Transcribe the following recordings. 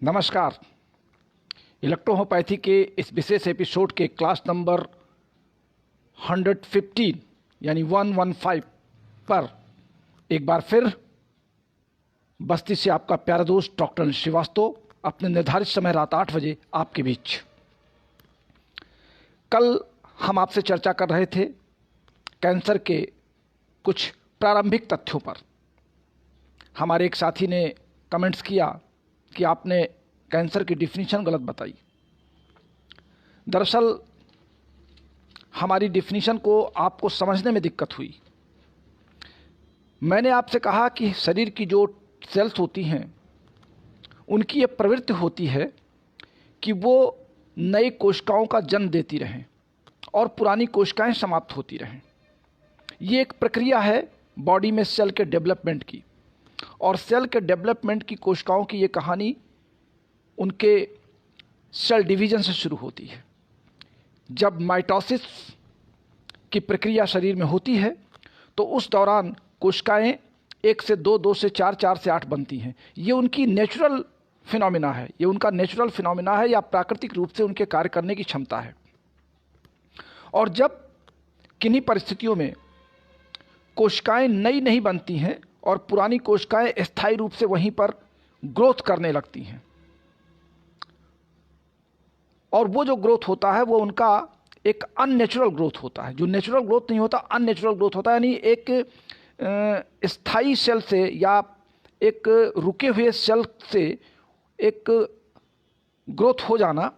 नमस्कार। इलेक्ट्रोहोपैथी के इस विशेष एपिसोड के क्लास नंबर 115 यानी 115 पर एक बार फिर बस्ती से आपका प्यारा दोस्त डॉक्टर श्रीवास्तव अपने निर्धारित समय रात 8 बजे आपके बीच। कल हम आपसे चर्चा कर रहे थे कैंसर के कुछ प्रारंभिक तथ्यों पर। हमारे एक साथी ने कमेंट्स किया कि आपने कैंसर की डिफिनीशन गलत बताई। दरअसल हमारी डिफिनीशन को आपको समझने में दिक्कत हुई। मैंने आपसे कहा कि शरीर की जो सेल्स होती हैं उनकी ये प्रवृत्ति होती है कि वो नई कोशिकाओं का जन्म देती रहें और पुरानी कोशिकाएं समाप्त होती रहें। ये एक प्रक्रिया है बॉडी में सेल के डेवलपमेंट की, और सेल के डेवलपमेंट की कोशिकाओं की ये कहानी उनके सेल डिवीजन से शुरू होती है। जब माइटोसिस की प्रक्रिया शरीर में होती है तो उस दौरान कोशिकाएं 1 से 2, 2 से 4, 4 से 8 बनती हैं। ये उनकी नेचुरल फिनोमिना है, ये उनका नेचुरल फिनोमिना है या प्राकृतिक रूप से उनके कार्य करने की क्षमता है। और जब किन्हीं परिस्थितियों में कोशिकाएं नई नहीं बनती हैं और पुरानी कोशिकाएं स्थायी रूप से वहीं पर ग्रोथ करने लगती हैं, और वो जो ग्रोथ होता है वो उनका एक अननेचुरल ग्रोथ होता है। जो नेचुरल ग्रोथ नहीं होता, अननेचुरल ग्रोथ होता है। यानी एक स्थायी सेल से या एक रुके हुए सेल से एक ग्रोथ हो जाना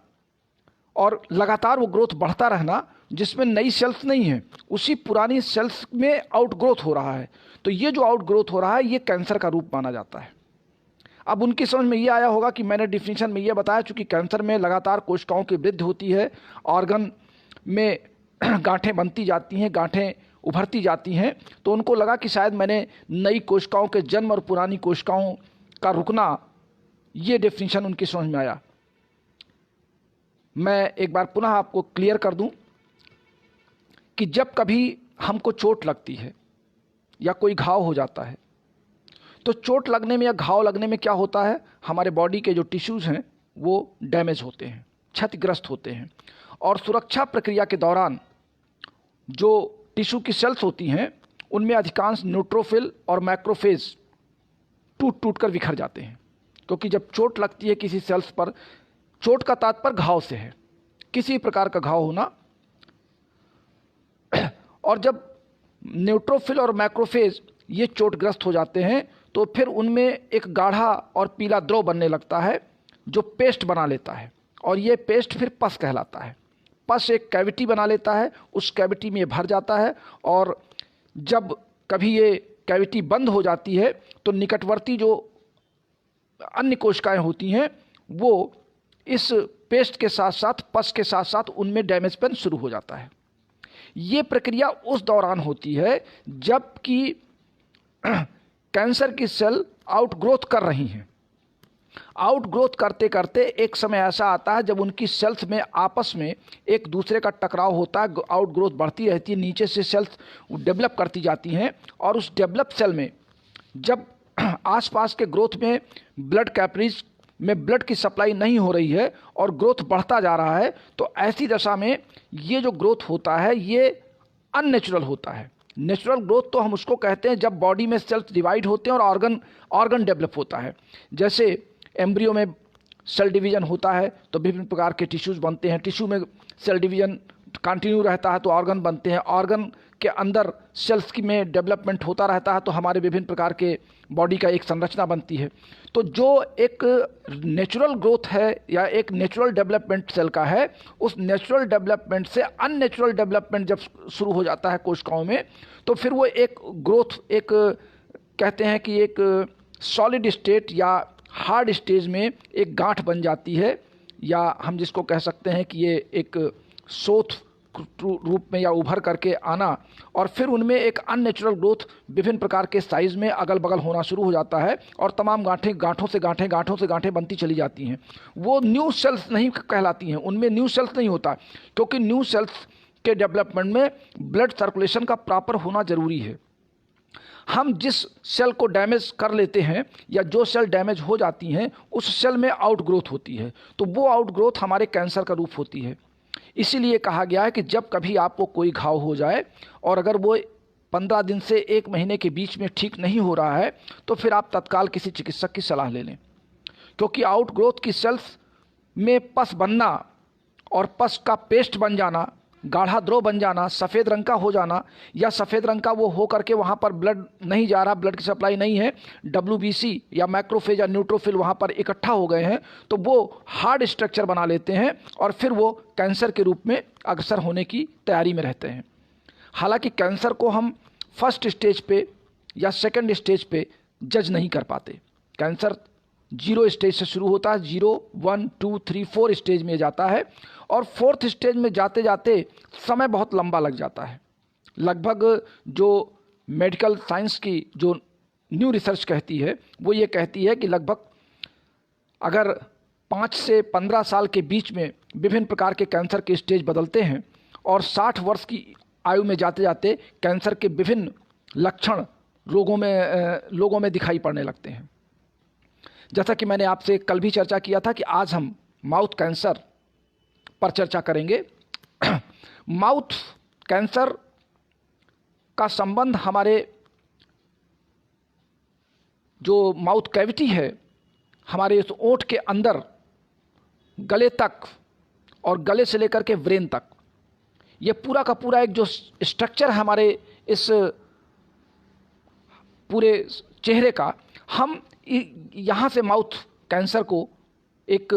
और लगातार वो ग्रोथ बढ़ता रहना, जिसमें नई सेल्स नहीं है, उसी पुरानी सेल्स में आउटग्रोथ हो रहा है। तो ये जो आउटग्रोथ हो रहा है ये कैंसर का रूप माना जाता है। अब उनकी समझ में ये आया होगा कि मैंने डिफिनीशन में ये बताया, चूंकि कैंसर में लगातार कोशिकाओं की वृद्धि होती है, ऑर्गन में गांठें बनती जाती हैं, गांठें उभरती जाती हैं, तो उनको लगा कि शायद मैंने नई कोशिकाओं के जन्म और पुरानी कोशिकाओं का रुकना, ये डिफिनीशन उनकी समझ में आया। मैं एक बार पुनः आपको क्लियर कर दूं कि जब कभी हमको चोट लगती है या कोई घाव हो जाता है, तो चोट लगने में या घाव लगने में क्या होता है, हमारे बॉडी के जो टिश्यूज़ हैं वो डैमेज होते हैं, क्षतिग्रस्त होते हैं। और सुरक्षा प्रक्रिया के दौरान जो टिश्यू की सेल्स होती हैं उनमें अधिकांश न्यूट्रोफिल और मैक्रोफेज टूट टूट कर बिखर जाते हैं। क्योंकि जब चोट लगती है किसी सेल्स पर, चोट का तात्पर्य घाव से है, किसी प्रकार का घाव होना, और जब न्यूट्रोफिल और मैक्रोफेज ये चोटग्रस्त हो जाते हैं तो फिर उनमें एक गाढ़ा और पीला द्रव बनने लगता है जो पेस्ट बना लेता है, और ये पेस्ट फिर पस कहलाता है। पस एक कैविटी बना लेता है, उस कैविटी में ये भर जाता है, और जब कभी ये कैविटी बंद हो जाती है तो निकटवर्ती जो अन्य कोशिकाएं होती हैं वो इस पेस्ट के साथ साथ, पस के साथ साथ उनमें डैमेजपन शुरू हो जाता है। ये प्रक्रिया उस दौरान होती है जबकि कैंसर की सेल आउटग्रोथ कर रही हैं। आउटग्रोथ करते करते एक समय ऐसा आता है जब उनकी सेल्स में आपस में एक दूसरे का टकराव होता है, आउटग्रोथ बढ़ती रहती है, नीचे से सेल्स डेवलप करती जाती हैं, और उस डेवलप सेल में जब आसपास के ग्रोथ में ब्लड कैपिलरीज में ब्लड की सप्लाई नहीं हो रही है और ग्रोथ बढ़ता जा रहा है, तो ऐसी दशा में ये जो ग्रोथ होता है ये अननेचुरल होता है। नेचुरल ग्रोथ तो हम उसको कहते हैं जब बॉडी में सेल्स डिवाइड होते हैं और ऑर्गन डेवलप होता है। जैसे एम्ब्रियो में सेल डिवीजन होता है तो विभिन्न प्रकार के टिश्यूज बनते हैं, टिश्यू में सेल डिवीजन कंटिन्यू रहता है तो ऑर्गन बनते हैं, ऑर्गन के अंदर सेल्स की में डेवलपमेंट होता रहता है तो हमारे विभिन्न प्रकार के बॉडी का एक संरचना बनती है। तो जो एक नेचुरल ग्रोथ है या एक नेचुरल डेवलपमेंट सेल का है, उस नेचुरल डेवलपमेंट से अननेचुरल डेवलपमेंट जब शुरू हो जाता है कोशिकाओं में, तो फिर वो एक ग्रोथ, एक कहते हैं कि एक सॉलिड स्टेट या हार्ड स्टेज में एक गांठ बन जाती है, या हम जिसको कह सकते हैं कि ये एक सोथ रूप में या उभर करके आना, और फिर उनमें एक अननेचुरल ग्रोथ विभिन्न प्रकार के साइज में अगल बगल होना शुरू हो जाता है, और तमाम गांठें गांठों से गांठें बनती चली जाती हैं। वो न्यू सेल्स नहीं कहलाती हैं, उनमें न्यू सेल्स नहीं होता, क्योंकि न्यू सेल्स के डेवलपमेंट में ब्लड सर्कुलेशन का प्रॉपर होना जरूरी है। हम जिस सेल को डैमेज कर लेते हैं या जो सेल डैमेज हो जाती हैं उस सेल में आउटग्रोथ होती है, तो वो आउटग्रोथ हमारे कैंसर का रूप होती है। इसीलिए कहा गया है कि जब कभी आपको कोई घाव हो जाए और अगर वो 15 दिन से 1 महीने के बीच में ठीक नहीं हो रहा है तो फिर आप तत्काल किसी चिकित्सक की सलाह ले लें, क्योंकि आउटग्रोथ की सेल्स में पस बनना और पस का पेस्ट बन जाना, गाढ़ा द्रव बन जाना, सफ़ेद रंग का हो जाना, या सफ़ेद रंग का वो हो करके वहाँ पर ब्लड नहीं जा रहा, ब्लड की सप्लाई नहीं है, WBC या मैक्रोफेज या न्यूट्रोफिल वहाँ पर इकट्ठा हो गए हैं, तो वो हार्ड स्ट्रक्चर बना लेते हैं और फिर वो कैंसर के रूप में अग्रसर होने की तैयारी में रहते हैं। हालांकि कैंसर को हम फर्स्ट स्टेज पे या सेकंड स्टेज पे जज नहीं कर पाते। कैंसर 0 स्टेज से शुरू होता है, 0, 1, 2, 3, 4 स्टेज में जाता है और 4th स्टेज में जाते जाते समय बहुत लंबा लग जाता है। लगभग जो मेडिकल साइंस की जो न्यू रिसर्च कहती है वो ये कहती है कि लगभग अगर 5 से 15 साल के बीच में विभिन्न प्रकार के कैंसर के स्टेज बदलते हैं और 60 वर्ष की आयु में जाते जाते कैंसर के विभिन्न लक्षण लोगों में दिखाई पड़ने लगते हैं। जैसा कि मैंने आपसे कल भी चर्चा किया था कि आज हम माउथ कैंसर पर चर्चा करेंगे। माउथ कैंसर का संबंध हमारे जो माउथ कैविटी है, हमारे इस ओंठ के अंदर गले तक और गले से लेकर के ब्रेन तक, ये पूरा का पूरा एक जो स्ट्रक्चर है हमारे इस पूरे चेहरे का, हम यहाँ से माउथ कैंसर को एक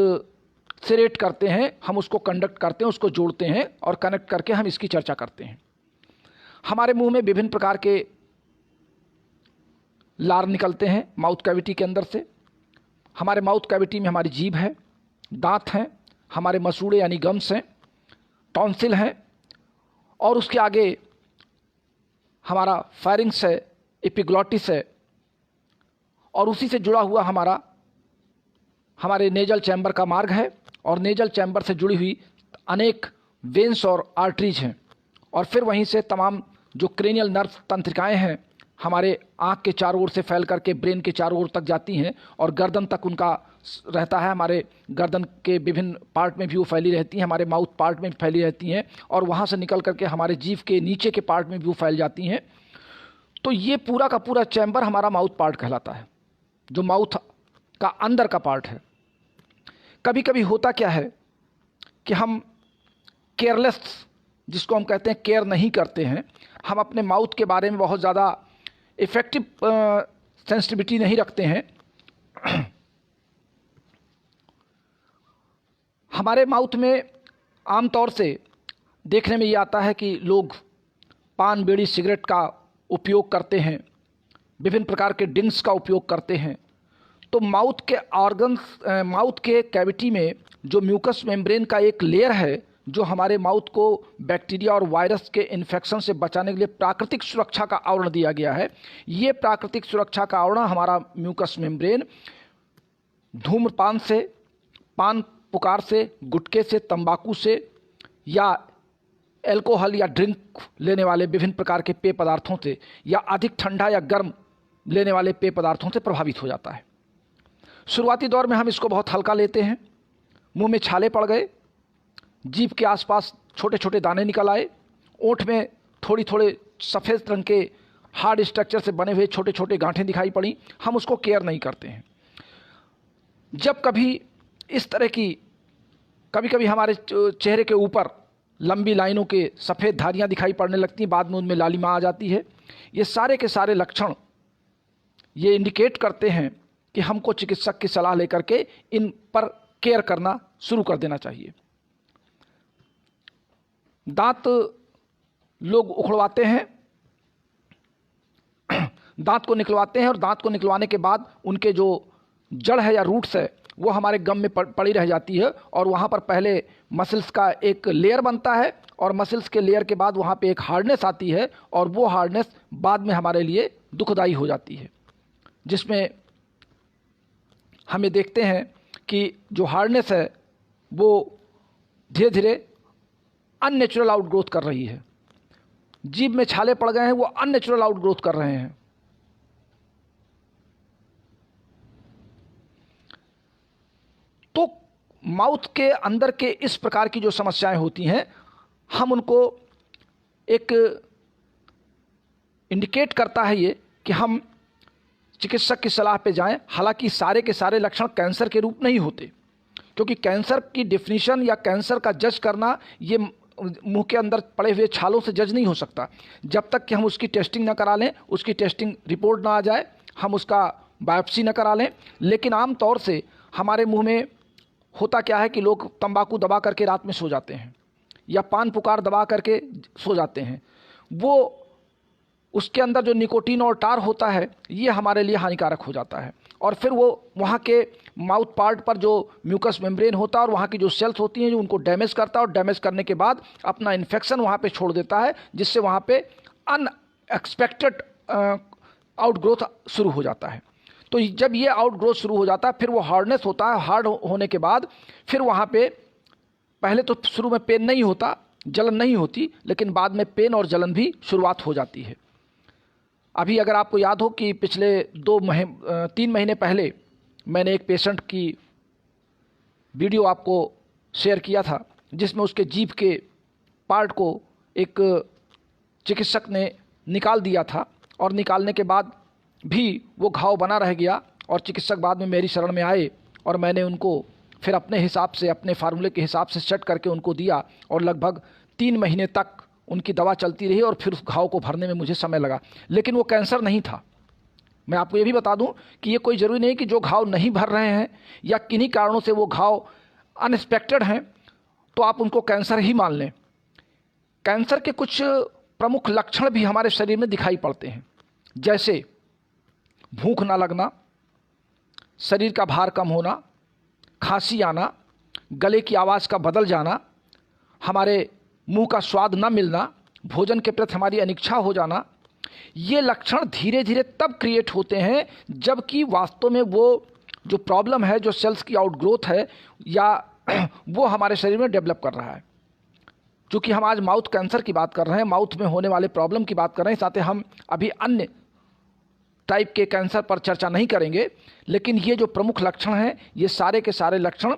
सेरेट करते हैं, हम उसको कंडक्ट करते हैं, उसको जोड़ते हैं और कनेक्ट करके हम इसकी चर्चा करते हैं। हमारे मुंह में विभिन्न प्रकार के लार निकलते हैं माउथ कैविटी के अंदर से। हमारे माउथ कैविटी में हमारी जीभ है, दांत हैं, हमारे मसूड़े यानी गम्स हैं, टॉन्सिल हैं और उसके आगे हमारा फेरिंग्स है, एपिग्लॉटिस है और उसी से जुड़ा हुआ हमारे नेजल चैम्बर का मार्ग है और नेजल चैम्बर से जुड़ी हुई अनेक वेन्स और आर्टरीज हैं और फिर वहीं से तमाम जो क्रेनियल नर्व तंत्रिकाएं हैं हमारे आँख के चारों ओर से फैल करके ब्रेन के चारों ओर तक जाती हैं और गर्दन तक उनका रहता है। हमारे गर्दन के विभिन्न पार्ट में भी वो फैली रहती हैं, हमारे माउथ पार्ट में भी फैली रहती हैं और वहाँ से निकल करके हमारे जीभ के नीचे के पार्ट में भी वो फैल जाती हैं। तो ये पूरा का पूरा चैम्बर हमारा माउथ पार्ट कहलाता है, जो माउथ का अंदर का पार्ट है। कभी कभी होता क्या है कि हम केयरलेस, जिसको हम कहते हैं केयर नहीं करते हैं, हम अपने माउथ के बारे में बहुत ज़्यादा इफ़ेक्टिव सेंसिटिविटी नहीं रखते हैं। हमारे माउथ में आमतौर से देखने में ये आता है कि लोग पान, बीड़ी, सिगरेट का उपयोग करते हैं, विभिन्न प्रकार के ड्रिंक्स का उपयोग करते हैं। तो माउथ के ऑर्गन्स, माउथ के कैविटी में जो म्यूकस मेम्ब्रेन का एक लेयर है जो हमारे माउथ को बैक्टीरिया और वायरस के इन्फेक्शन से बचाने के लिए प्राकृतिक सुरक्षा का आवरण दिया गया है। ये प्राकृतिक सुरक्षा का आवरण हमारा म्यूकस मेम्ब्रेन धूम्रपान से, पान पुकार से, गुटखे से, तंबाकू से या एल्कोहल या ड्रिंक लेने वाले विभिन्न प्रकार के पेय पदार्थों से या अधिक ठंडा या गर्म लेने वाले पेय पदार्थों से प्रभावित हो जाता है। शुरुआती दौर में हम इसको बहुत हल्का लेते हैं, मुंह में छाले पड़ गए, जीभ के आसपास छोटे छोटे दाने निकल आए, ओंठ में थोड़ी थोड़े सफ़ेद रंग के हार्ड स्ट्रक्चर से बने हुए छोटे छोटे गांठें दिखाई पड़ी, हम उसको केयर नहीं करते हैं। जब कभी इस तरह की, कभी कभी हमारे चेहरे के ऊपर लंबी लाइनों के सफ़ेद धारियाँ दिखाई पड़ने लगती हैं, बाद में उनमें लालिमा आ जाती है। ये सारे के सारे लक्षण ये इंडिकेट करते हैं कि हमको चिकित्सक की सलाह लेकर के इन पर केयर करना शुरू कर देना चाहिए। दांत लोग उखड़वाते हैं, दांत को निकलवाते हैं और दांत को निकलवाने के बाद उनके जो जड़ है या रूट्स है वो हमारे गम में पड़ी रह जाती है और वहाँ पर पहले मसल्स का एक लेयर बनता है और मसल्स के लेयर के बाद वहाँ पे एक हार्डनेस आती है और वो हार्डनेस बाद में हमारे लिए दुखदाई हो जाती है, जिसमें हमें देखते हैं कि जो हार्डनेस है वो धीरे धीरे अननेचुरल आउटग्रोथ कर रही है। जीभ में छाले पड़ गए हैं, वो अननेचुरल आउटग्रोथ कर रहे हैं। माउथ के अंदर के इस प्रकार की जो समस्याएं होती हैं, हम उनको एक इंडिकेट करता है ये कि हम चिकित्सक की सलाह पे जाएं। हालांकि सारे के सारे लक्षण कैंसर के रूप नहीं होते, क्योंकि कैंसर की डेफिनेशन या कैंसर का जज करना ये मुंह के अंदर पड़े हुए छालों से जज नहीं हो सकता। जब तक कि हम उसकी टेस्टिंग ना करा लें, उसकी टेस्टिंग रिपोर्ट ना आ जाए, हम उसका बायोप्सी ना करा लें। लेकिन आम तौर से हमारे मुंह में होता क्या है कि लोग तंबाकू दबा करके रात में सो जाते हैं या पान पुकार दबा करके सो जाते हैं। वो उसके अंदर जो निकोटीन और टार होता है ये हमारे लिए हानिकारक हो जाता है, और फिर वो वहाँ के माउथ पार्ट पर जो म्यूकस मेम्ब्रेन होता है और वहाँ की जो सेल्स होती हैं जो उनको डैमेज करता है, और डैमेज करने के बाद अपना इन्फेक्शन वहाँ पे छोड़ देता है, जिससे वहाँ पे अनएक्सपेक्टेड आउटग्रोथ शुरू हो जाता है। तो जब ये आउटग्रोथ शुरू हो जाता है, फिर वो हार्डनेस होता है। हार्ड होने के बाद फिर वहाँ पे पहले तो शुरू में पेन नहीं होता, जलन नहीं होती, लेकिन बाद में पेन और जलन भी शुरुआत हो जाती है। अभी अगर आपको याद हो कि पिछले 3 महीने पहले मैंने एक पेशेंट की वीडियो आपको शेयर किया था, जिसमें उसके जीभ के पार्ट को एक चिकित्सक ने निकाल दिया था, और निकालने के बाद भी वो घाव बना रह गया, और चिकित्सक बाद में मेरी शरण में आए और मैंने उनको फिर अपने हिसाब से, अपने फार्मूले के हिसाब से सेट करके उनको दिया, और लगभग 3 महीने तक उनकी दवा चलती रही, और फिर उस घाव को भरने में मुझे समय लगा। लेकिन वो कैंसर नहीं था। मैं आपको ये भी बता दूं कि ये कोई ज़रूरी नहीं कि जो घाव नहीं भर रहे हैं या किन्हीं कारणों से वो घाव अनएक्सपेक्टेड हैं तो आप उनको कैंसर ही मान लें। कैंसर के कुछ प्रमुख लक्षण भी हमारे शरीर में दिखाई पड़ते हैं, जैसे भूख ना लगना, शरीर का भार कम होना, खांसी आना, गले की आवाज़ का बदल जाना, हमारे मुंह का स्वाद न मिलना, भोजन के प्रति हमारी अनिच्छा हो जाना। ये लक्षण धीरे धीरे तब क्रिएट होते हैं जबकि वास्तव में वो जो प्रॉब्लम है, जो सेल्स की आउटग्रोथ है, या वो हमारे शरीर में डेवलप कर रहा है। चूँकि हम आज माउथ कैंसर की बात कर रहे हैं, माउथ में होने वाले प्रॉब्लम की बात कर रहे हैं, साथ ही हम अभी अन्य टाइप के कैंसर पर चर्चा नहीं करेंगे। लेकिन ये जो प्रमुख लक्षण हैं, ये सारे के सारे लक्षण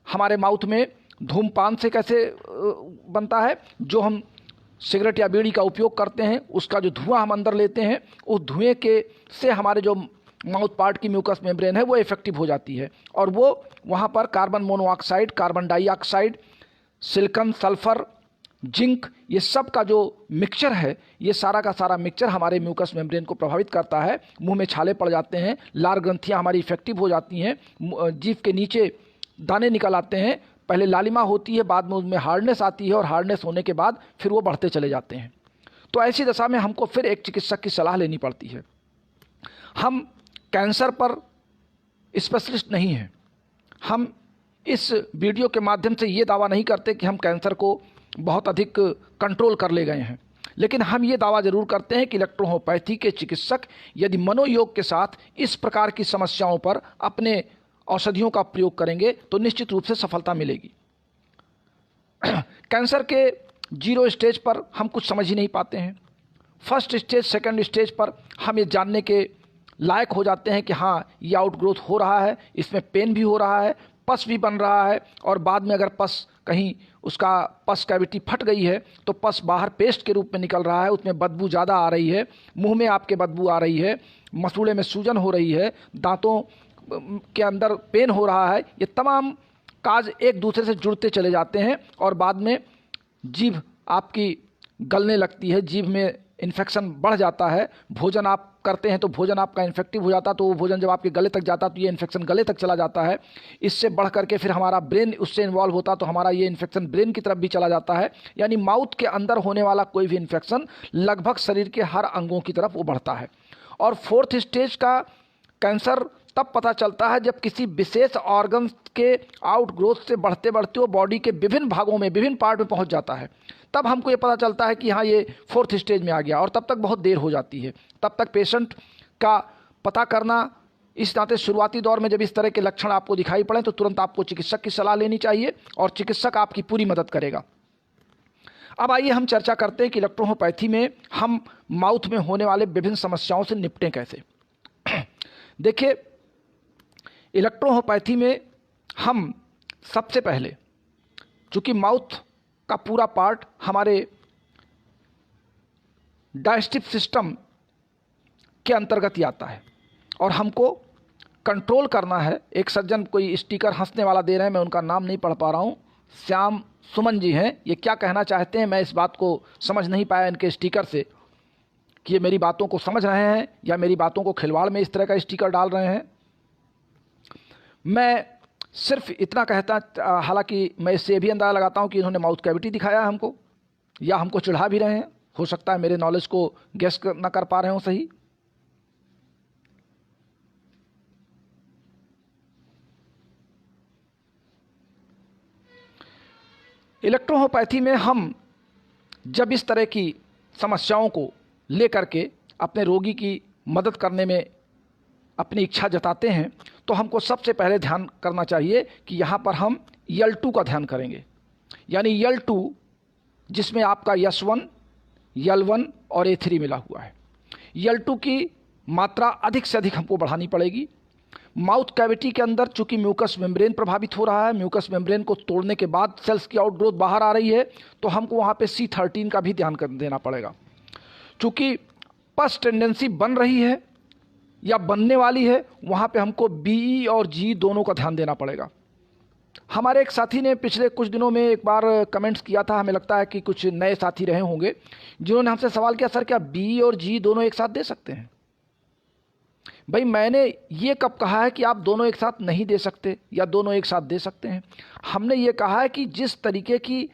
हमारे माउथ में धूमपान से कैसे बनता है, जो हम सिगरेट या बीड़ी का उपयोग करते हैं, उसका जो धुआं हम अंदर लेते हैं, उस धुएं के से हमारे जो माउथ पार्ट की म्यूकस मेम्ब्रेन है वो इफेक्टिव हो जाती है, और वो वहाँ पर carbon monoxide, carbon dioxide, silicon, sulphur, zinc, ये सब का जो मिक्सचर है, ये सारा का सारा मिक्सचर हमारे म्यूकस मेम्ब्रेन को प्रभावित करता है। मुंह में छाले पड़ जाते हैं, लार ग्रंथियाँ हमारी इफेक्टिव हो जाती हैं, जीभ के नीचे दाने निकल आते हैं। पहले लालिमा होती है, बाद में उसमें हार्डनेस आती है, और हार्डनेस होने के बाद फिर वो बढ़ते चले जाते हैं। तो ऐसी दशा में हमको फिर एक चिकित्सक की सलाह लेनी पड़ती है। हम कैंसर पर स्पेशलिस्ट नहीं हैं। हम इस वीडियो के माध्यम से ये दावा नहीं करते कि हम कैंसर को बहुत अधिक कंट्रोल कर ले गए हैं, लेकिन हम ये दावा जरूर करते हैं कि इलेक्ट्रोहोम्योपैथी के चिकित्सक यदि मनोयोग के साथ इस प्रकार की समस्याओं पर अपने औषधियों का प्रयोग करेंगे तो निश्चित रूप से सफलता मिलेगी। कैंसर के 0 स्टेज पर हम कुछ समझ ही नहीं पाते हैं। फर्स्ट स्टेज, सेकंड स्टेज पर हम ये जानने के लायक हो जाते हैं कि हाँ, ये आउटग्रोथ हो रहा है, इसमें पेन भी हो रहा है, पस भी बन रहा है, और बाद में अगर पस कहीं उसका पस कैविटी फट गई है तो पस बाहर पेस्ट के रूप में निकल रहा है, उसमें बदबू ज़्यादा आ रही है, मुंह में आपके बदबू आ रही है, मसूड़े में सूजन हो रही है, दांतों के अंदर पेन हो रहा है। ये तमाम काज एक दूसरे से जुड़ते चले जाते हैं, और बाद में जीभ आपकी गलने लगती है, जीभ में इन्फेक्शन बढ़ जाता है। भोजन आप करते हैं तो भोजन आपका इन्फेक्टिव हो जाता है, तो वो भोजन जब आपके गले तक जाता है तो ये इन्फेक्शन गले तक चला जाता है। इससे बढ़ करके फिर हमारा ब्रेन उससे इन्वॉल्व होता है, तो हमारा ये इन्फेक्शन ब्रेन की तरफ भी चला जाता है। यानी माउथ के अंदर होने वाला कोई भी इन्फेक्शन लगभग शरीर के हर अंगों की तरफ वो बढ़ता है। और 4th स्टेज का कैंसर तब पता चलता है जब किसी विशेष ऑर्गन के आउटग्रोथ से बढ़ते बढ़ते वो बॉडी के विभिन्न भागों में, विभिन्न पार्ट में पहुंच जाता है। तब हमको ये पता चलता है कि हाँ, ये 4th स्टेज में आ गया, और तब तक बहुत देर हो जाती है। तब तक पेशेंट का पता करना, इस नाते शुरुआती दौर में जब इस तरह के लक्षण आपको दिखाई पड़े तो तुरंत आपको चिकित्सक की सलाह लेनी चाहिए, और चिकित्सक आपकी पूरी मदद करेगा। अब आइए हम चर्चा करते हैं कि इलेक्ट्रोहोम्योपैथी में हम माउथ में होने वाले विभिन्न समस्याओं से निपटें कैसे। देखिए, इलेक्ट्रोहोम्योपैथी में हम सबसे पहले चूँकि माउथ का पूरा पार्ट हमारे डाइजेस्टिव सिस्टम के अंतर्गत ही आता है और हमको कंट्रोल करना है। एक सज्जन कोई स्टिकर हंसने वाला दे रहे हैं, मैं उनका नाम नहीं पढ़ पा रहा हूँ, श्याम सुमन जी हैं। ये क्या कहना चाहते हैं मैं इस बात को समझ नहीं पाया इनके स्टिकर से कि ये मेरी बातों को समझ रहे हैं या मेरी बातों को खिलवाड़ में इस तरह का स्टिकर डाल रहे हैं। मैं सिर्फ इतना कहता, हालांकि मैं इससे ये भी अंदाज़ा लगाता हूँ कि इन्होंने माउथ कैविटी दिखाया हमको या हमको चिढ़ा भी रहे हैं। हो सकता है मेरे नॉलेज को गेस न कर पा रहे हो सही। इलेक्ट्रोहोपैथी में हम जब इस तरह की समस्याओं को लेकर के अपने रोगी की मदद करने में अपनी इच्छा जताते हैं तो हमको सबसे पहले ध्यान करना चाहिए कि यहाँ पर हम L2 का ध्यान करेंगे। यानी L2 जिसमें आपका S1, L1 और A3 मिला हुआ है। L2 की मात्रा अधिक से अधिक हमको बढ़ानी पड़ेगी। माउथ कैविटी के अंदर चूंकि म्यूकस मेम्ब्रेन प्रभावित हो रहा है, म्यूकस मेम्ब्रेन को तोड़ने के बाद सेल्स की आउटग्रोथ बाहर आ रही है, तो हमको वहाँ पे C13 का भी ध्यान देना पड़ेगा। चूंकि पस टेंडेंसी बन रही है या बनने वाली है, वहाँ पे हमको BE और G दोनों का ध्यान देना पड़ेगा। हमारे एक साथी ने पिछले कुछ दिनों में एक बार कमेंट्स किया था, हमें लगता है कि कुछ नए साथी रहे होंगे, जिन्होंने हमसे सवाल किया, सर क्या BE और G दोनों एक साथ दे सकते हैं? भाई मैंने ये कब कहा है कि आप दोनों एक साथ नहीं दे सकते या दोनों एक साथ दे सकते हैं? हमने ये कहा है कि जिस तरीके की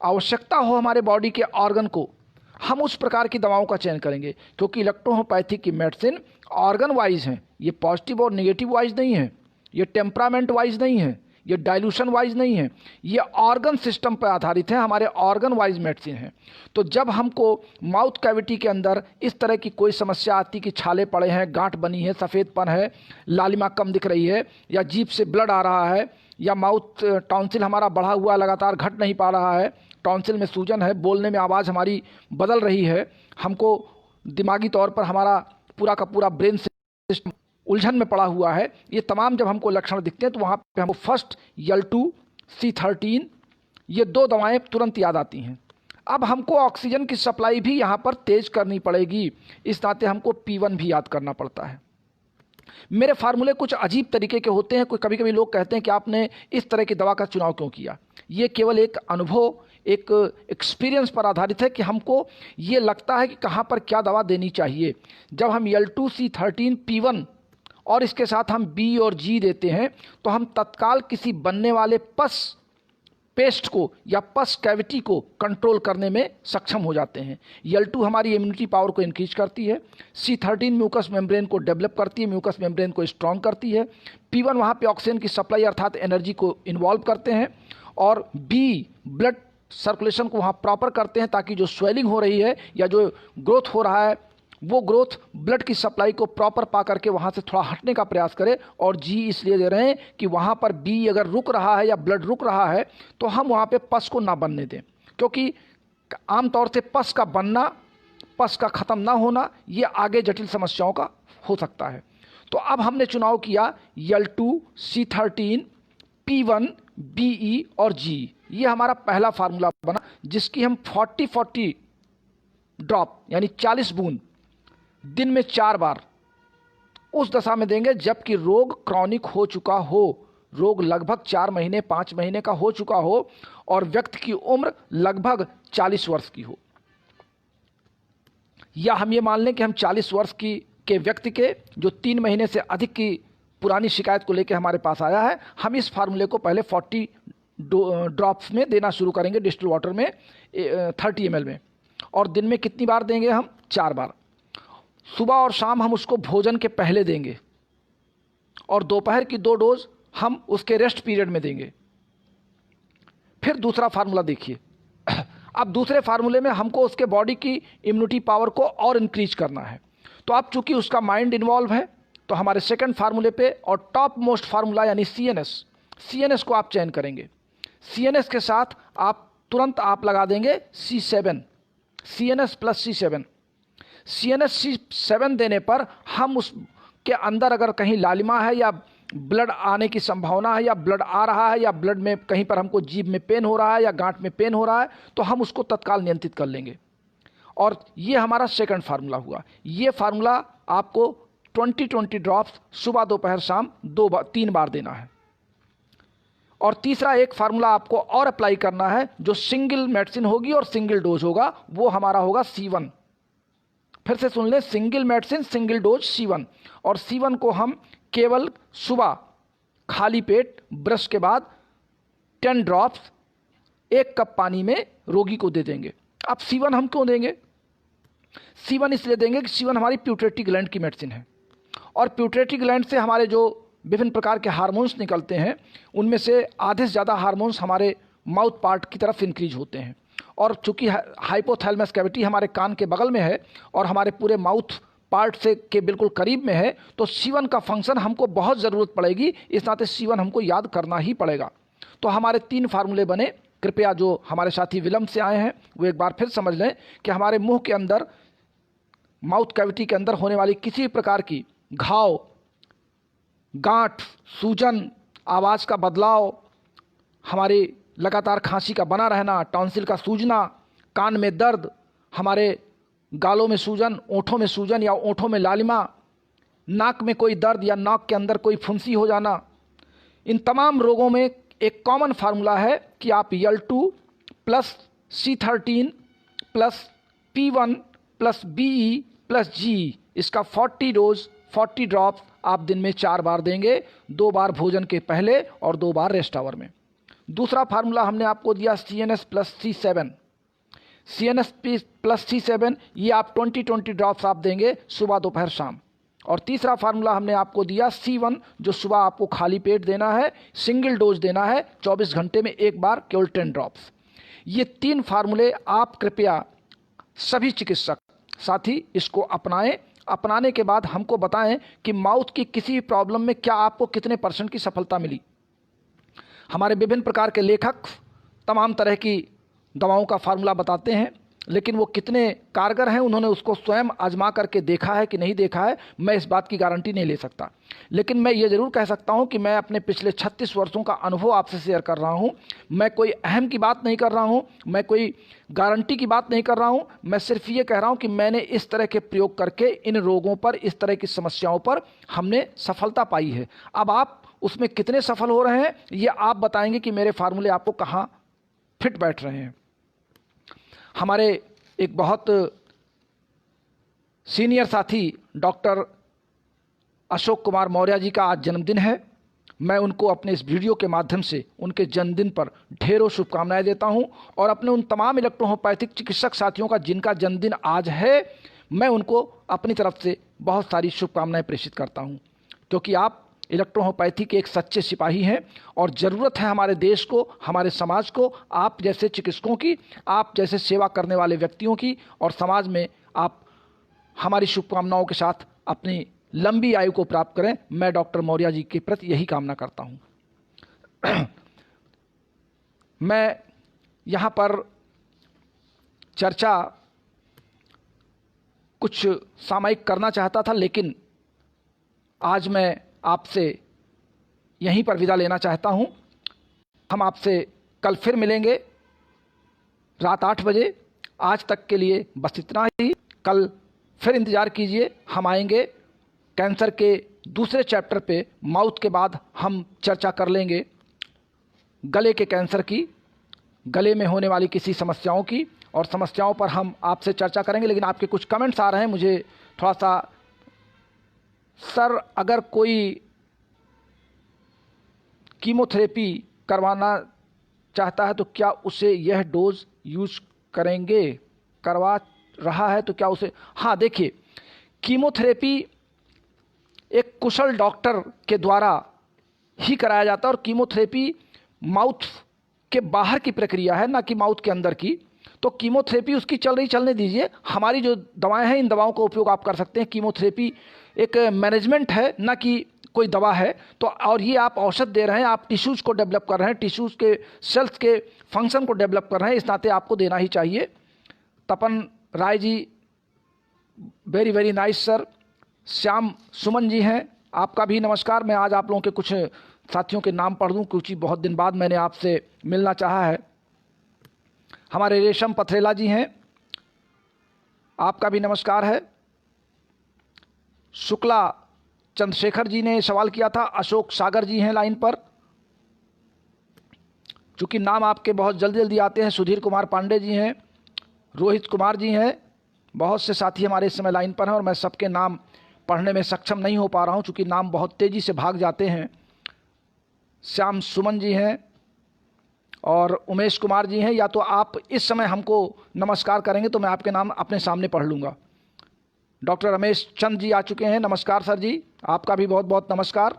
आवश्यकता हो हमारे बॉडी के ऑर्गन को, हम उस प्रकार की दवाओं का चयन करेंगे। क्योंकि इलेक्ट्रोहोपैथी की मेडिसिन ऑर्गन वाइज हैं, ये पॉजिटिव और नेगेटिव वाइज नहीं है, ये टेम्परामेंट वाइज नहीं है, ये डाइल्यूशन वाइज नहीं है, ये ऑर्गन सिस्टम पर आधारित है, हमारे ऑर्गन वाइज मेडिसिन है। तो जब हमको माउथ कैविटी के अंदर इस तरह की कोई समस्या आती कि छाले पड़े हैं, गांठ बनी है, सफ़ेदपन है, लालिमा कम दिख रही है, या जीभ से ब्लड आ रहा है, या माउथ टॉन्सिल हमारा बढ़ा हुआ लगातार घट नहीं पा रहा है, टॉन्सिल में सूजन है, बोलने में आवाज़ हमारी बदल रही है, हमको दिमागी तौर पर हमारा पूरा का पूरा ब्रेन सिस्टम उलझन में पड़ा हुआ है, ये तमाम जब हमको लक्षण दिखते हैं तो वहाँ पे हमको फर्स्ट L2, C13 ये दो दवाएं तुरंत याद आती हैं। अब हमको ऑक्सीजन की सप्लाई भी यहाँ पर तेज करनी पड़ेगी, इस नाते हमको P1 भी याद करना पड़ता है। मेरे फार्मूले कुछ अजीब तरीके के होते हैं। कभी कभी लोग कहते हैं कि आपने इस तरह की दवा का चुनाव क्यों किया। ये केवल एक अनुभव, एक एक्सपीरियंस पर आधारित है कि हमको ये लगता है कि कहाँ पर क्या दवा देनी चाहिए। जब हम L2, C13, P1 और इसके साथ हम B और G देते हैं तो हम तत्काल किसी बनने वाले पस पेस्ट को या पस कैविटी को कंट्रोल करने में सक्षम हो जाते हैं। L2 हमारी इम्यूनिटी पावर को इंक्रीज करती है, C13 म्यूकस मेम्ब्रेन को डेवलप करती है, म्यूकस मेम्ब्रेन को स्ट्रॉन्ग करती है, P1 वहाँ पे ऑक्सीजन की सप्लाई अर्थात एनर्जी को इन्वॉल्व करते हैं, और B ब्लड सर्कुलेशन को वहाँ प्रॉपर करते हैं ताकि जो स्वेलिंग हो रही है या जो ग्रोथ हो रहा है वो ग्रोथ ब्लड की सप्लाई को प्रॉपर पा करके वहाँ से थोड़ा हटने का प्रयास करे। और G इसलिए दे रहे हैं कि वहाँ पर B अगर रुक रहा है या ब्लड रुक रहा है तो हम वहाँ पे पस को ना बनने दें, क्योंकि आमतौर से पस का बनना, पस का ख़त्म ना होना, ये आगे जटिल समस्याओं का हो सकता है। तो अब हमने चुनाव किया L2, C13, P1, BE और G, ये हमारा पहला फार्मूला बना, जिसकी हम 40-40 ड्रॉप यानी 40 बूंद दिन में 4 बार उस दशा में देंगे जबकि रोग क्रॉनिक हो चुका हो, रोग लगभग 4 महीने 5 महीने का हो चुका हो और व्यक्ति की उम्र लगभग 40 वर्ष की हो। या हम ये मान लें कि हम 40 वर्ष के व्यक्ति के जो 3 महीने से अधिक की पुरानी शिकायत को लेकर हमारे पास आया है, हम इस फार्मूले को पहले 40 ड्रॉप्स में देना शुरू करेंगे, डिस्टिल वाटर में 30 ml में। और दिन में कितनी बार देंगे हम? 4 बार। सुबह और शाम हम उसको भोजन के पहले देंगे और दोपहर की 2 डोज हम उसके रेस्ट पीरियड में देंगे। फिर दूसरा फार्मूला देखिए। अब दूसरे फार्मूले में हमको उसके बॉडी की इम्यूनिटी पावर को और इंक्रीज करना है। तो अब चूंकि उसका माइंड इन्वॉल्व है तो हमारे सेकंड फार्मूले पे और टॉप मोस्ट फार्मूला यानी CNS को आप चयन करेंगे। CNS के साथ आप तुरंत आप लगा देंगे C7, CNS plus C7। CNS C7 देने पर हम उसके अंदर अगर कहीं लालिमा है या ब्लड आने की संभावना है या ब्लड आ रहा है या ब्लड में कहीं पर हमको जीभ में पेन हो रहा है या गांठ में पेन हो रहा है, तो हम उसको तत्काल नियंत्रित कर लेंगे। और ये हमारा सेकंड फार्मूला हुआ। ये फार्मूला आपको 20-20 ड्रॉप्स सुबह दोपहर शाम 3 बार देना है। और तीसरा एक फार्मूला आपको और अप्लाई करना है जो सिंगल मेडिसिन होगी और सिंगल डोज होगा, वो हमारा होगा C1। फिर से सुन लें, single medicine single dose C1। और C1 को हम केवल सुबह खाली पेट ब्रश के बाद 10 ड्रॉप्स 1 कप पानी में रोगी को दे देंगे। अब C1 हम क्यों देंगे? C1 इसलिए देंगे कि C1 हमारी प्यूटरेटरी ग्लैंड की मेडिसिन है और प्यूटरेटरी ग्लैंड से हमारे जो विभिन्न प्रकार के हार्मोन्स निकलते हैं उनमें से आधे से ज़्यादा हार्मोन्स हमारे माउथ पार्ट की तरफ इंक्रीज होते हैं। और चूंकि हाइपोथैलेमस कैविटी हमारे कान के बगल में है और हमारे पूरे माउथ पार्ट से के बिल्कुल करीब में है, तो C1 का फंक्शन हमको बहुत ज़रूरत पड़ेगी। इस नाते C1 हमको याद करना ही पड़ेगा। तो हमारे 3 फार्मूले बने। कृपया जो हमारे साथी विलंब से आए हैं वो एक बार फिर समझ लें कि हमारे मुंह के अंदर, माउथ कैविटी के अंदर होने वाली किसी भी प्रकार की घाव, गांठ, सूजन, आवाज़ का बदलाव, हमारी लगातार खांसी का बना रहना, टॉन्सिल का सूजना, कान में दर्द, हमारे गालों में सूजन, ओंठों में सूजन या ओंठों में लालिमा, नाक में कोई दर्द या नाक के अंदर कोई फुंसी हो जाना, इन तमाम रोगों में एक कॉमन फार्मूला है कि आप L2 plus C13 plus P1 plus BE plus GE, इसका 40 डोज 40 ड्रॉप्स आप दिन में 4 बार देंगे, 2 बार भोजन के पहले और 2 बार रेस्ट आवर में। दूसरा फार्मूला हमने आपको दिया CNS plus C7। CNS plus C7 ये आप 20-20 ड्रॉप्स आप देंगे सुबह दोपहर शाम। और तीसरा फार्मूला हमने आपको दिया C1 जो सुबह आपको खाली पेट देना है, सिंगल डोज देना है, 24 घंटे में 1 बार, केवल 10 ड्रॉप्स। ये 3 फार्मूले आप कृपया सभी चिकित्सक साथी इसको अपनाएं। अपनाने के बाद हमको बताएं कि माउथ की किसी भी प्रॉब्लम में क्या आपको कितने % की सफलता मिली। हमारे विभिन्न प्रकार के लेखक तमाम तरह की दवाओं का फार्मूला बताते हैं, लेकिन वो कितने कारगर हैं उन्होंने उसको स्वयं आजमा करके देखा है कि नहीं देखा है, मैं इस बात की गारंटी नहीं ले सकता। लेकिन मैं ये ज़रूर कह सकता हूँ कि मैं अपने पिछले 36 वर्षों का अनुभव आपसे शेयर कर रहा हूँ। मैं कोई अहम की बात नहीं कर रहा हूँ, मैं कोई गारंटी की बात नहीं कर रहा हूँ, मैं सिर्फ ये कह रहा हूँ कि मैंने इस तरह के प्रयोग करके इन रोगों पर, इस तरह की समस्याओं पर हमने सफलता पाई है। अब आप उसमें कितने सफल हो रहे हैं ये आप बताएंगे कि मेरे फार्मूले आपको कहाँ फिट बैठ रहे हैं। हमारे एक बहुत सीनियर साथी डॉक्टर अशोक कुमार मौर्य जी का आज जन्मदिन है। मैं उनको अपने इस वीडियो के माध्यम से उनके जन्मदिन पर ढेरों शुभकामनाएं देता हूं और अपने उन तमाम इलेक्ट्रोहोम्योपैथिक चिकित्सक साथियों का जिनका जन्मदिन आज है, मैं उनको अपनी तरफ से बहुत सारी शुभकामनाएं प्रेषित करता हूं, क्योंकि आप इलेक्ट्रोहोम्योपैथी के एक सच्चे सिपाही हैं और ज़रूरत है हमारे देश को, हमारे समाज को आप जैसे चिकित्सकों की, आप जैसे सेवा करने वाले व्यक्तियों की, और समाज में आप हमारी शुभकामनाओं के साथ अपनी लंबी आयु को प्राप्त करें। मैं डॉक्टर मौर्य जी के प्रति यही कामना करता हूं। मैं यहाँ पर चर्चा कुछ सामयिक करना चाहता था, लेकिन आज मैं आपसे यहीं पर विदा लेना चाहता हूं। हम आपसे कल फिर मिलेंगे रात 8 बजे। आज तक के लिए बस इतना ही। कल फिर इंतज़ार कीजिए, हम आएंगे कैंसर के दूसरे चैप्टर पे। माउथ के बाद हम चर्चा कर लेंगे गले के कैंसर की, गले में होने वाली किसी समस्याओं की, और समस्याओं पर हम आपसे चर्चा करेंगे। लेकिन आपके कुछ कमेंट्स आ रहे हैं, मुझे थोड़ा सा, सर अगर कोई कीमोथेरेपी करवाना चाहता है तो क्या उसे यह डोज यूज करेंगे? करवा रहा है तो क्या उसे? हाँ, देखिए, कीमोथेरेपी एक कुशल डॉक्टर के द्वारा ही कराया जाता है और कीमोथेरेपी माउथ के बाहर की प्रक्रिया है, ना कि माउथ के अंदर की। तो कीमोथेरेपी उसकी चल रही, चलने दीजिए। हमारी जो दवाएं हैं, इन दवाओं का उपयोग आप कर सकते हैं। कीमोथेरेपी एक मैनेजमेंट है, ना कि कोई दवा है। तो और ये आप औषध दे रहे हैं, आप टिश्यूज़ को डेवलप कर रहे हैं, टिश्यूज़ के सेल्स के फंक्शन को डेवलप कर रहे हैं, इस नाते आपको देना ही चाहिए। Tapan Rai ji, very very nice sir. Shyam Suman ji हैं, आपका भी नमस्कार। मैं आज आप लोगों के कुछ साथियों के नाम पढ़ दूं क्योंकि बहुत दिन बाद मैंने आपसे मिलना चाहा है। हमारे रेशम पथरेला जी हैं, आपका भी नमस्कार है। शुक्ला चंद्रशेखर जी ने सवाल किया था। अशोक सागर जी हैं लाइन पर, चूँकि नाम आपके बहुत जल्दी जल्दी आते हैं। सुधीर कुमार पांडे जी हैं, रोहित कुमार जी हैं। बहुत से साथी हमारे इस समय लाइन पर हैं और मैं सबके नाम पढ़ने में सक्षम नहीं हो पा रहा हूं क्योंकि नाम बहुत तेज़ी से भाग जाते हैं। श्याम सुमन जी हैं और उमेश कुमार जी हैं। या तो आप इस समय हमको नमस्कार करेंगे तो मैं आपके नाम अपने सामने पढ़ लूँगा। डॉक्टर रमेश चंद जी आ चुके हैं, नमस्कार सर जी, आपका भी बहुत बहुत नमस्कार।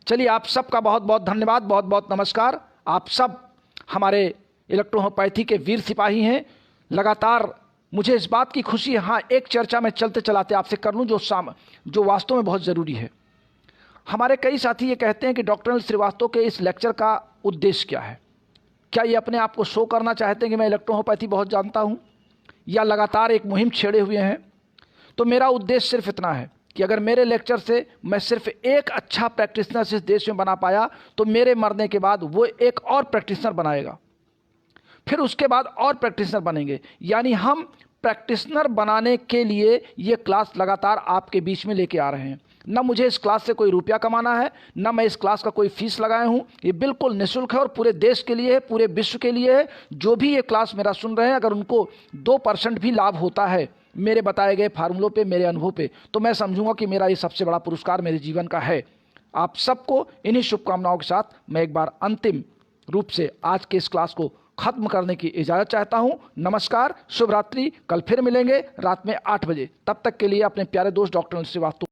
चलिए, आप सबका बहुत बहुत धन्यवाद, बहुत बहुत नमस्कार। आप सब हमारे इलेक्ट्रोहोम्योपैथी के वीर सिपाही हैं। लगातार मुझे इस बात की खुशी है। हाँ, एक चर्चा मैं चलते चलाते आपसे कर लूँ जो वास्तव में बहुत ज़रूरी है। हमारे कई साथी ये कहते हैं कि डॉक्टर अनिल श्रीवास्तव के इस लेक्चर का उद्देश्य क्या है। क्या ये अपने आप को शो करना चाहते हैं कि मैं इलेक्ट्रोहोम्योपैथी बहुत जानता हूँ, या लगातार एक मुहिम छेड़े हुए हैं? तो मेरा उद्देश्य सिर्फ इतना है कि अगर मेरे लेक्चर से मैं सिर्फ एक अच्छा प्रैक्टिशनर इस देश में बना पाया तो मेरे मरने के बाद वो एक और प्रैक्टिशनर बनाएगा, फिर उसके बाद और प्रैक्टिशनर बनेंगे। यानी हम प्रैक्टिशनर बनाने के लिए ये क्लास लगातार आपके बीच में लेके आ रहे हैं। न मुझे इस क्लास से कोई रुपया कमाना है, न मैं इस क्लास का कोई फीस लगाया हूँ। ये बिल्कुल निःशुल्क है और पूरे देश के लिए है, पूरे विश्व के लिए है। जो भी ये क्लास मेरा सुन रहे हैं, अगर उनको 2% भी लाभ होता है मेरे बताए गए फार्मूलों पे, मेरे अनुभव पे, तो मैं समझूंगा कि मेरा ये सबसे बड़ा पुरस्कार मेरे जीवन का है। आप सबको इन्हीं शुभकामनाओं के साथ मैं एक बार अंतिम रूप से आज के इस क्लास को खत्म करने की इजाज़त चाहता हूं। नमस्कार, शुभ रात्रि। कल फिर मिलेंगे रात में 8 बजे। तब तक के लिए अपने प्यारे दोस्त डॉक्टर अनिल श्रीवास्तव